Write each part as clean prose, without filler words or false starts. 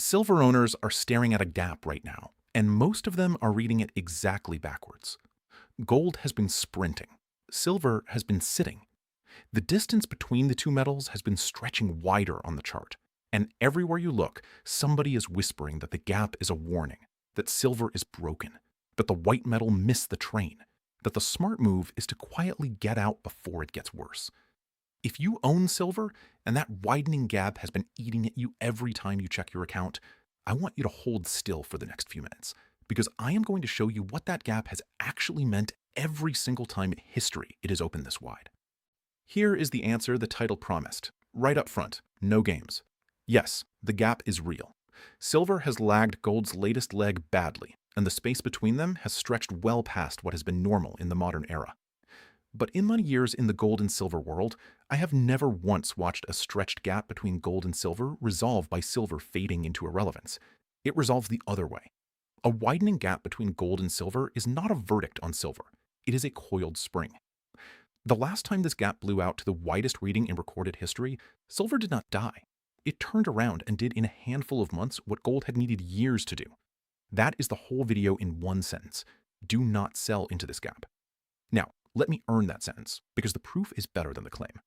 Silver owners are staring at a gap right now, and most of them are reading it exactly backwards. Gold has been sprinting. Silver has been sitting. The distance between the two metals has been stretching wider on the chart. And everywhere you look, somebody is whispering that the gap is a warning, that silver is broken, that the white metal missed the train, that the smart move is to quietly get out before it gets worse. If you own silver and that widening gap has been eating at you every time you check your account, I want you to hold still for the next few minutes, because I am going to show you what that gap has actually meant every single time in history it has opened this wide. Here is the answer the title promised, right up front, no games. Yes, the gap is real. Silver has lagged gold's latest leg badly, and the space between them has stretched well past what has been normal in the modern era. But in my years in the gold and silver world, I have never once watched a stretched gap between gold and silver resolve by silver fading into irrelevance. It resolves the other way. A widening gap between gold and silver is not a verdict on silver. It is a coiled spring. The last time this gap blew out to the widest reading in recorded history, silver did not die. It turned around and did in a handful of months what gold had needed years to do. That is the whole video in one sentence. Do not sell into this gap. Now, let me earn that sentence, because the proof is better than the claim.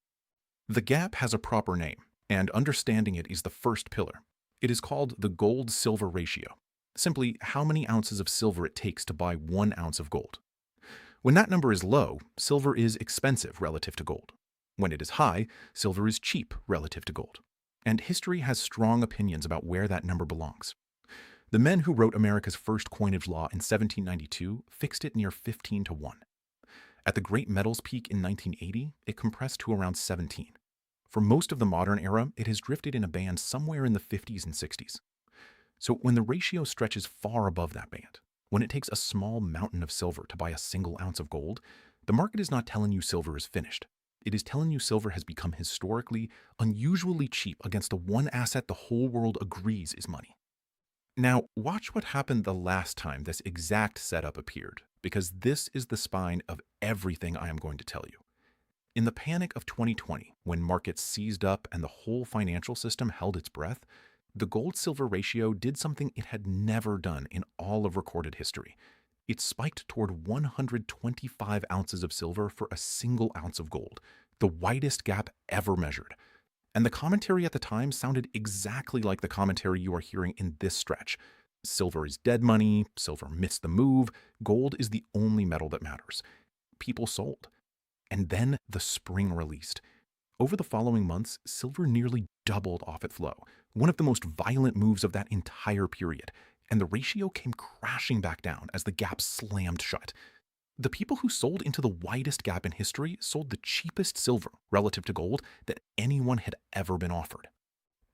The gap has a proper name, and understanding it is the first pillar. It is called the gold-silver ratio. Simply, how many ounces of silver it takes to buy 1 ounce of gold. When that number is low, silver is expensive relative to gold. When it is high, silver is cheap relative to gold. And history has strong opinions about where that number belongs. The men who wrote America's first coinage law in 1792 fixed it near 15 to 1. At the great metals peak in 1980, it compressed to around 17. For most of the modern era, it has drifted in a band somewhere in the 50s and 60s. So when the ratio stretches far above that band, when it takes a small mountain of silver to buy a single ounce of gold, the market is not telling you silver is finished. It is telling you silver has become historically, unusually cheap against the one asset the whole world agrees is money. Now, watch what happened the last time this exact setup appeared, because this is the spine of everything I am going to tell you. In the panic of 2020, when markets seized up and the whole financial system held its breath, the gold-silver ratio did something it had never done in all of recorded history. It spiked toward 125 ounces of silver for a single ounce of gold, the widest gap ever measured. And the commentary at the time sounded exactly like the commentary you are hearing in this stretch. Silver is dead money, silver missed the move, gold is the only metal that matters. People sold. And then the spring released. Over the following months, silver nearly doubled off its low, one of the most violent moves of that entire period, and the ratio came crashing back down as the gap slammed shut. The people who sold into the widest gap in history sold the cheapest silver relative to gold that anyone had ever been offered.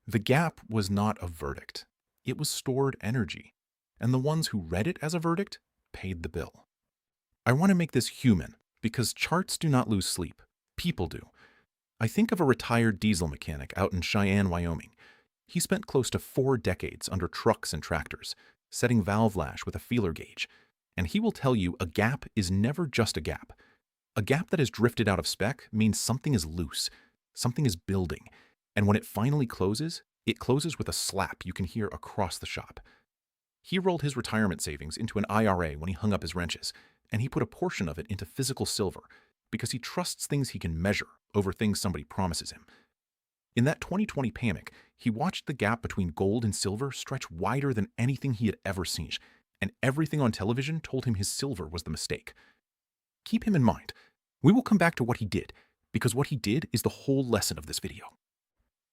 The gap was not a verdict. It was stored energy, and the ones who read it as a verdict paid the bill. I want to make this human, because charts do not lose sleep. People do. I think of a retired diesel mechanic out in Cheyenne, Wyoming. He spent close to 4 decades under trucks and tractors, setting valve lash with a feeler gauge. And he will tell you a gap is never just a gap. A gap that has drifted out of spec means something is loose, something is building, and when it finally closes, it closes with a slap you can hear across the shop. He rolled his retirement savings into an IRA when he hung up his wrenches, and he put a portion of it into physical silver because he trusts things he can measure over things somebody promises him. In that 2020 panic, he watched the gap between gold and silver stretch wider than anything he had ever seen, and everything on television told him his silver was the mistake. Keep him in mind. We will come back to what he did, because what he did is the whole lesson of this video.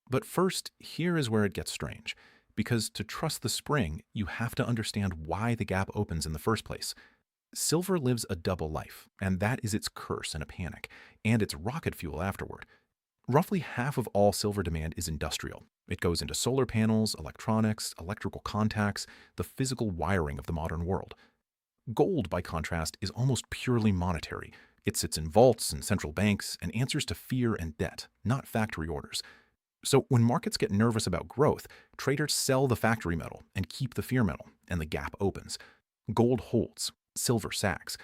But first, here is where it gets strange, because to trust the spring, you have to understand why the gap opens in the first place. Silver lives a double life, and that is its curse in a panic, and its rocket fuel afterward. Roughly half of all silver demand is industrial. It goes into solar panels, electronics, electrical contacts, the physical wiring of the modern world. Gold, by contrast, is almost purely monetary. It sits in vaults and central banks and answers to fear and debt, not factory orders. So when markets get nervous about growth, traders sell the factory metal and keep the fear metal, and the gap opens. Gold holds, silver sags.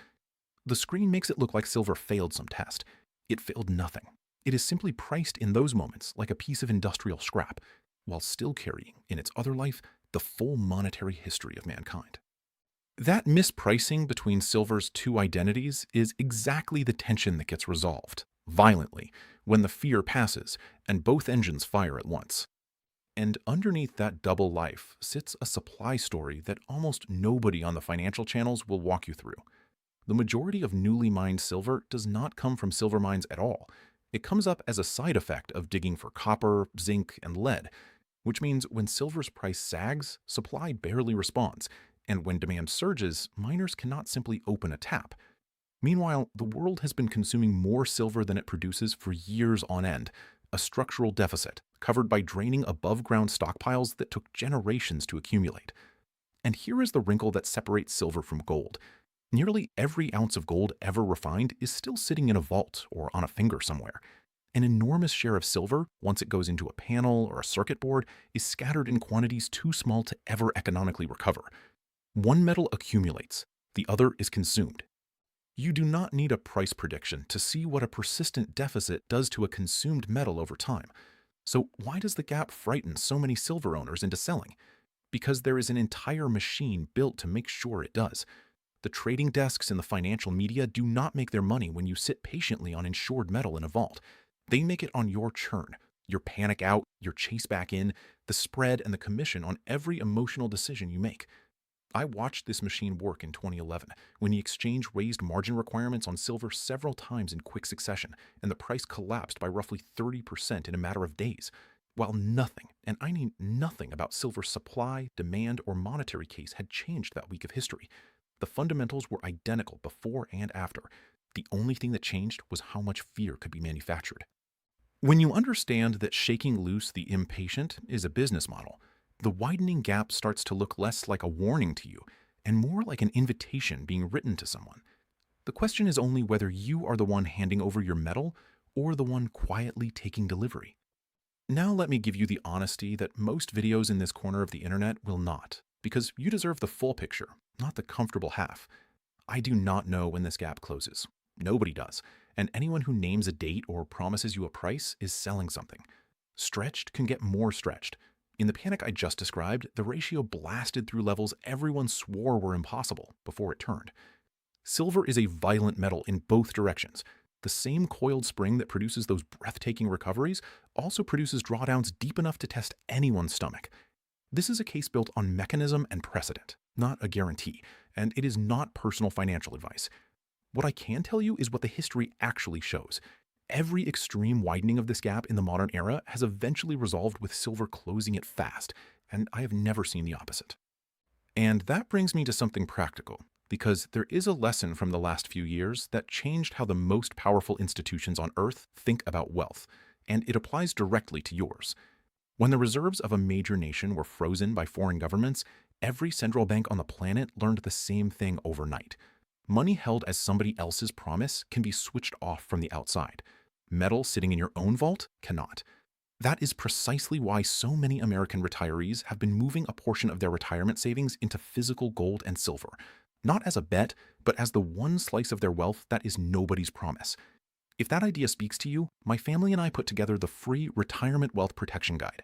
The screen makes it look like silver failed some test. It failed nothing. It is simply priced in those moments like a piece of industrial scrap, while still carrying, in its other life, the full monetary history of mankind. That mispricing between silver's two identities is exactly the tension that gets resolved, violently, when the fear passes and both engines fire at once. And underneath that double life sits a supply story that almost nobody on the financial channels will walk you through. The majority of newly mined silver does not come from silver mines at all. It comes up as a side effect of digging for copper, zinc, and lead, which means when silver's price sags, supply barely responds, and when demand surges, miners cannot simply open a tap. Meanwhile, the world has been consuming more silver than it produces for years on end, a structural deficit covered by draining above ground stockpiles that took generations to accumulate. And here is the wrinkle that separates silver from gold. Nearly every ounce of gold ever refined is still sitting in a vault or on a finger somewhere. An enormous share of silver, once it goes into a panel or a circuit board, is scattered in quantities too small to ever economically recover. One metal accumulates, the other is consumed. You do not need a price prediction to see what a persistent deficit does to a consumed metal over time. So why does the gap frighten so many silver owners into selling? Because there is an entire machine built to make sure it does. The trading desks and the financial media do not make their money when you sit patiently on insured metal in a vault. They make it on your churn, your panic out, your chase back in, the spread, and the commission on every emotional decision you make. I watched this machine work in 2011 when the exchange raised margin requirements on silver several times in quick succession, and the price collapsed by roughly 30% in a matter of days. While nothing, and I mean nothing about silver's supply, demand, or monetary case had changed that week of history. The fundamentals were identical before and after. The only thing that changed was how much fear could be manufactured. When you understand that shaking loose the impatient is a business model, the widening gap starts to look less like a warning to you and more like an invitation being written to someone. The question is only whether you are the one handing over your metal or the one quietly taking delivery. Now let me give you the honesty that most videos in this corner of the internet will not, because you deserve the full picture, not the comfortable half. I do not know when this gap closes. Nobody does. And anyone who names a date or promises you a price is selling something. Stretched can get more stretched. In the panic I just described, the ratio blasted through levels everyone swore were impossible before it turned. Silver is a violent metal in both directions. The same coiled spring that produces those breathtaking recoveries also produces drawdowns deep enough to test anyone's stomach. This is a case built on mechanism and precedent, not a guarantee, and it is not personal financial advice. What I can tell you is what the history actually shows. Every extreme widening of this gap in the modern era has eventually resolved with silver closing it fast, and I have never seen the opposite. And that brings me to something practical, because there is a lesson from the last few years that changed how the most powerful institutions on Earth think about wealth, and it applies directly to yours. When the reserves of a major nation were frozen by foreign governments, every central bank on the planet learned the same thing overnight. Money held as somebody else's promise can be switched off from the outside. Metal sitting in your own vault cannot. That is precisely why so many American retirees have been moving a portion of their retirement savings into physical gold and silver, not as a bet, but as the one slice of their wealth that is nobody's promise. If that idea speaks to you, my family and I put together the free Retirement Wealth Protection Guide.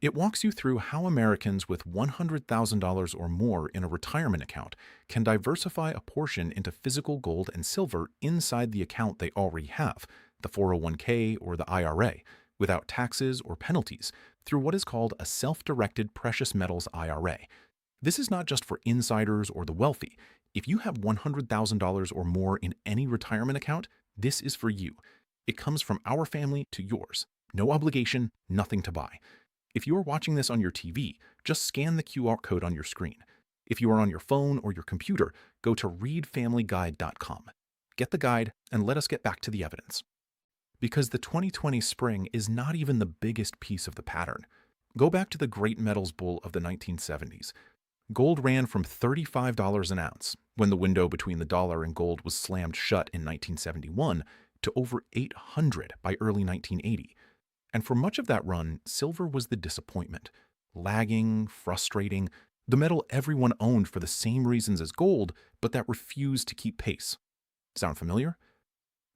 It walks you through how Americans with $100,000 or more in a retirement account can diversify a portion into physical gold and silver inside the account they already have, the 401k or the IRA, without taxes or penalties, through what is called a self-directed precious metals IRA. This is not just for insiders or the wealthy. If you have $100,000 or more in any retirement account, this is for you. It comes from our family to yours. No obligation, nothing to buy. If you are watching this on your TV, just scan the QR code on your screen. If you are on your phone or your computer, go to readfamilyguide.com. Get the guide and let us get back to the evidence. Because the 2020 spring is not even the biggest piece of the pattern. Go back to the great metals bull of the 1970s. Gold ran from $35 an ounce, when the window between the dollar and gold was slammed shut in 1971, to over $800 by early 1980. And for much of that run, silver was the disappointment. Lagging, frustrating, the metal everyone owned for the same reasons as gold, but that refused to keep pace. Sound familiar?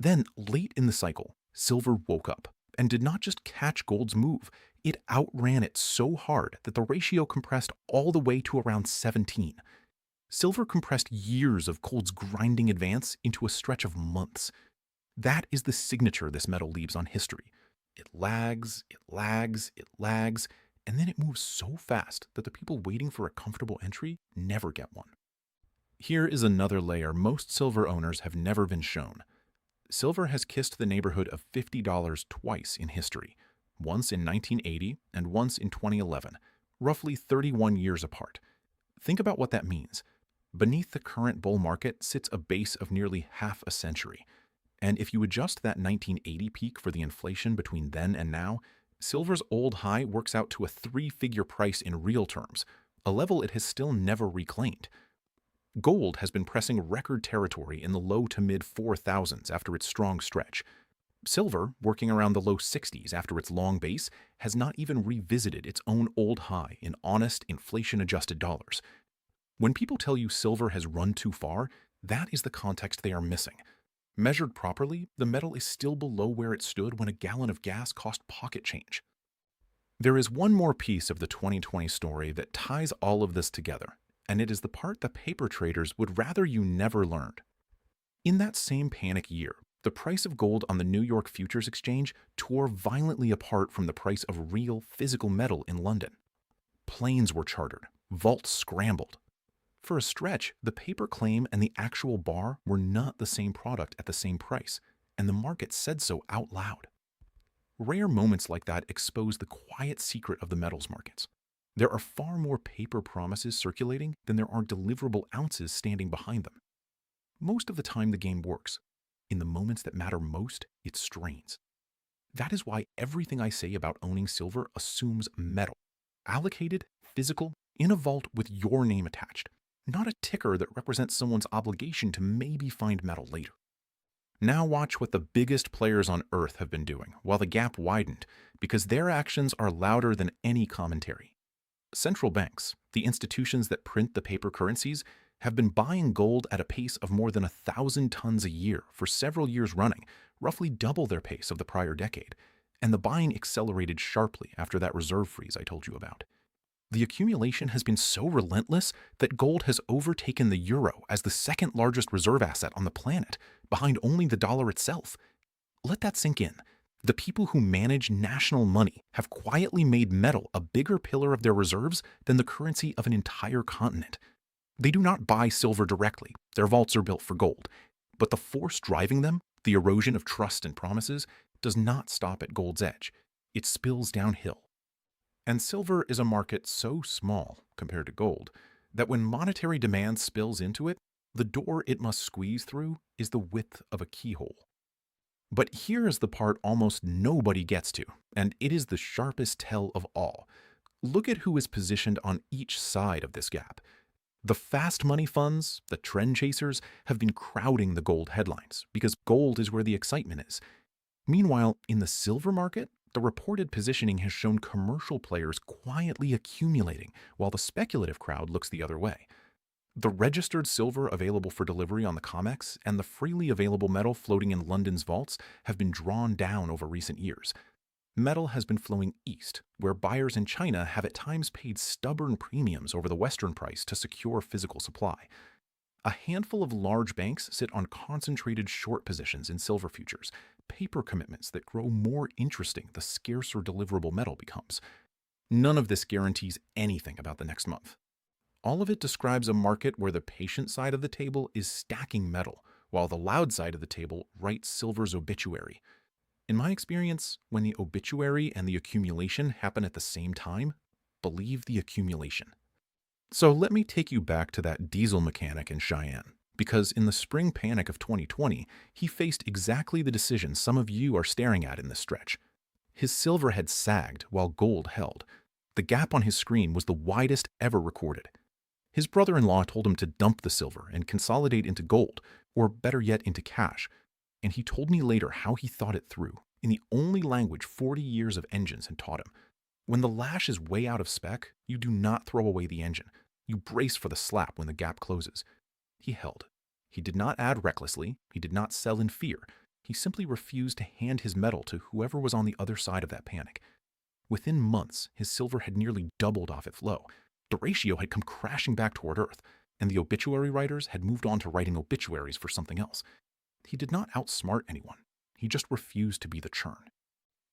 Then, late in the cycle, silver woke up and did not just catch gold's move, It outran it so hard that the ratio compressed all the way to around 17. Silver compressed years of gold's grinding advance into a stretch of months. That is the signature this metal leaves on history. It lags, it lags, it lags, and then it moves so fast that the people waiting for a comfortable entry never get one. Here is another layer most silver owners have never been shown. Silver has kissed the neighborhood of $50 twice in history, once in 1980 and once in 2011, roughly 31 years apart. Think about what that means. Beneath the current bull market sits a base of nearly half a century. And if you adjust that 1980 peak for the inflation between then and now, silver's old high works out to a three-figure price in real terms, a level it has still never reclaimed. Gold has been pressing record territory in the low to mid 4,000s after its strong stretch. Silver, working around the low 60s after its long base, has not even revisited its own old high in honest, inflation-adjusted dollars. When people tell you silver has run too far, that is the context they are missing. Measured properly, the metal is still below where it stood when a gallon of gas cost pocket change. There is one more piece of the 2020 story that ties all of this together, and it is the part that paper traders would rather you never learned. In that same panic year, the price of gold on the New York Futures Exchange tore violently apart from the price of real physical metal in London. Planes were chartered, vaults scrambled. For a stretch, the paper claim and the actual bar were not the same product at the same price, and the market said so out loud. Rare moments like that expose the quiet secret of the metals markets. There are far more paper promises circulating than there are deliverable ounces standing behind them. Most of the time, the game works. In the moments that matter most, it strains. That is why everything I say about owning silver assumes metal, allocated, physical, in a vault with your name attached, not a ticker that represents someone's obligation to maybe find metal later. Now watch what the biggest players on Earth have been doing while the gap widened, because their actions are louder than any commentary. Central banks, the institutions that print the paper currencies, have been buying gold at a pace of more than 1,000 tons a year for several years running, roughly double their pace of the prior decade, and the buying accelerated sharply after that reserve freeze I told you about. The accumulation has been so relentless that gold has overtaken the euro as the second largest reserve asset on the planet, behind only the dollar itself. Let that sink in. The people who manage national money have quietly made metal a bigger pillar of their reserves than the currency of an entire continent. They do not buy silver directly, their vaults are built for gold. But the force driving them, the erosion of trust and promises, does not stop at gold's edge. It spills downhill. And silver is a market so small, compared to gold, that when monetary demand spills into it, the door it must squeeze through is the width of a keyhole. But here is the part almost nobody gets to, and it is the sharpest tell of all. Look at who is positioned on each side of this gap. The fast money funds, the trend chasers, have been crowding the gold headlines because gold is where the excitement is. Meanwhile, in the silver market, the reported positioning has shown commercial players quietly accumulating while the speculative crowd looks the other way. The registered silver available for delivery on the COMEX and the freely available metal floating in London's vaults have been drawn down over recent years. Metal has been flowing east, where buyers in China have at times paid stubborn premiums over the Western price to secure physical supply. A handful of large banks sit on concentrated short positions in silver futures, paper commitments that grow more interesting the scarcer deliverable metal becomes. None of this guarantees anything about the next month. All of it describes a market where the patient side of the table is stacking metal, while the loud side of the table writes silver's obituary. In my experience, when the obituary and the accumulation happen at the same time, believe the accumulation. So let me take you back to that diesel mechanic in Cheyenne, because in the spring panic of 2020, he faced exactly the decision some of you are staring at in this stretch. His silver had sagged while gold held. The gap on his screen was the widest ever recorded. His brother-in-law told him to dump the silver and consolidate into gold, or better yet into cash, and he told me later how he thought it through, in the only language 40 years of engines had taught him. When the lash is way out of spec, you do not throw away the engine. You brace for the slap when the gap closes. He held. He did not add recklessly. He did not sell in fear. He simply refused to hand his metal to whoever was on the other side of that panic. Within months, his silver had nearly doubled off its low. The ratio had come crashing back toward Earth, and the obituary writers had moved on to writing obituaries for something else. He did not outsmart anyone. He just refused to be the churn.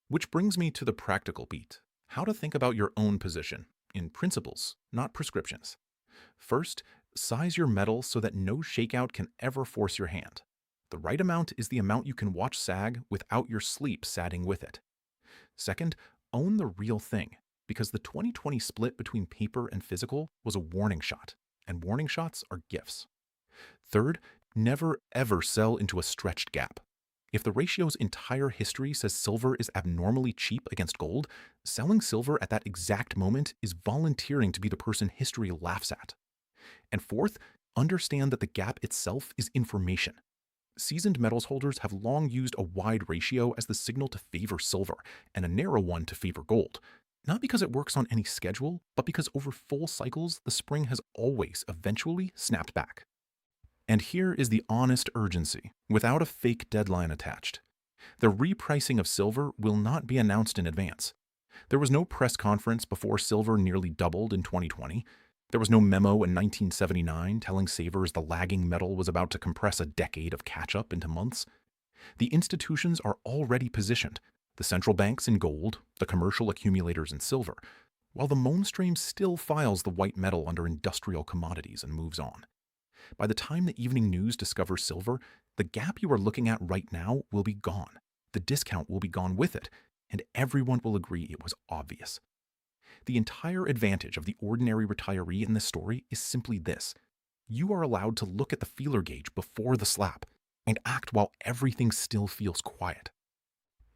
Which brings me to the practical beat. How to think about your own position, in principles, not prescriptions. First, size your metal so that no shakeout can ever force your hand. The right amount is the amount you can watch sag without your sleep sagging with it. Second, own the real thing, because the 2020 split between paper and physical was a warning shot, and warning shots are gifts. Third, never ever sell into a stretched gap. If the ratio's entire history says silver is abnormally cheap against gold, selling silver at that exact moment is volunteering to be the person history laughs at. And fourth, understand that the gap itself is information. Seasoned metals holders have long used a wide ratio as the signal to favor silver and a narrow one to favor gold. Not because it works on any schedule, but because over full cycles, the spring has always eventually snapped back. And here is the honest urgency, without a fake deadline attached. The repricing of silver will not be announced in advance. There was no press conference before silver nearly doubled in 2020. There was no memo in 1979 telling savers the lagging metal was about to compress a decade of catch-up into months. The institutions are already positioned, the central banks in gold, the commercial accumulators in silver, while the mainstream still files the white metal under industrial commodities and moves on. By the time the evening news discovers silver, the gap you are looking at right now will be gone. The discount will be gone with it, and everyone will agree it was obvious. The entire advantage of the ordinary retiree in this story is simply this. You are allowed to look at the feeler gauge before the slap and act while everything still feels quiet.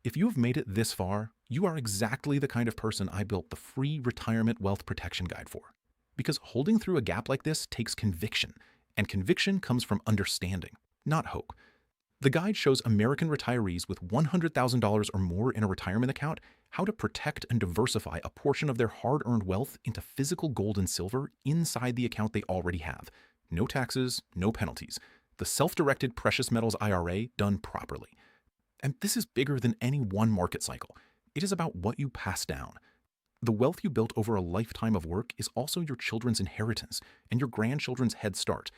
If you have made it this far, you are exactly the kind of person I built the free retirement wealth protection guide for. Because holding through a gap like this takes conviction, and conviction comes from understanding, not hope. The guide shows American retirees with $100,000 or more in a retirement account how to protect and diversify a portion of their hard-earned wealth into physical gold and silver inside the account they already have. No taxes, no penalties. The self-directed precious metals IRA done properly. And this is bigger than any one market cycle. It is about what you pass down. The wealth you built over a lifetime of work is also your children's inheritance and your grandchildren's head start.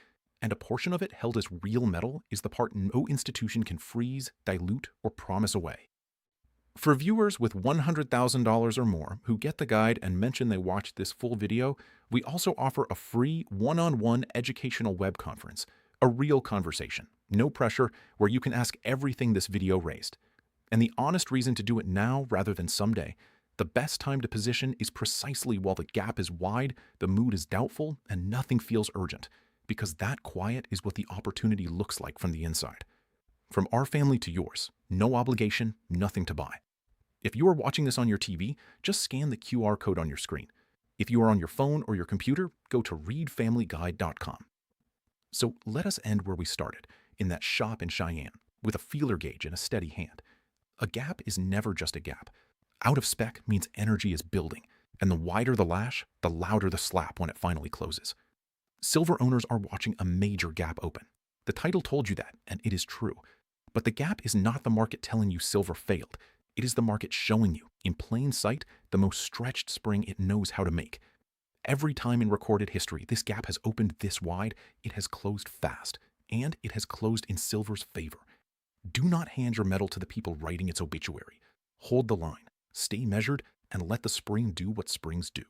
And a portion of it held as real metal is the part no institution can freeze, dilute, or promise away. For viewers with $100,000 or more who get the guide and mention they watched this full video, we also offer a free one-on-one educational web conference, a real conversation, no pressure, where you can ask everything this video raised. And the honest reason to do it now rather than someday, the best time to position is precisely while the gap is wide, the mood is doubtful, and nothing feels urgent. Because that quiet is what the opportunity looks like from the inside. From our family to yours, no obligation, nothing to buy. If you are watching this on your TV, just scan the QR code on your screen. If you are on your phone or your computer, go to readfamilyguide.com. So let us end where we started, in that shop in Cheyenne, with a feeler gauge in a steady hand. A gap is never just a gap. Out of spec means energy is building, and the wider the lash, the louder the slap when it finally closes. Silver owners are watching a major gap open. The title told you that, and it is true. But the gap is not the market telling you silver failed. It is the market showing you, in plain sight, the most stretched spring it knows how to make. Every time in recorded history this gap has opened this wide, it has closed fast, and it has closed in silver's favor. Do not hand your metal to the people writing its obituary. Hold the line, stay measured, and let the spring do what springs do.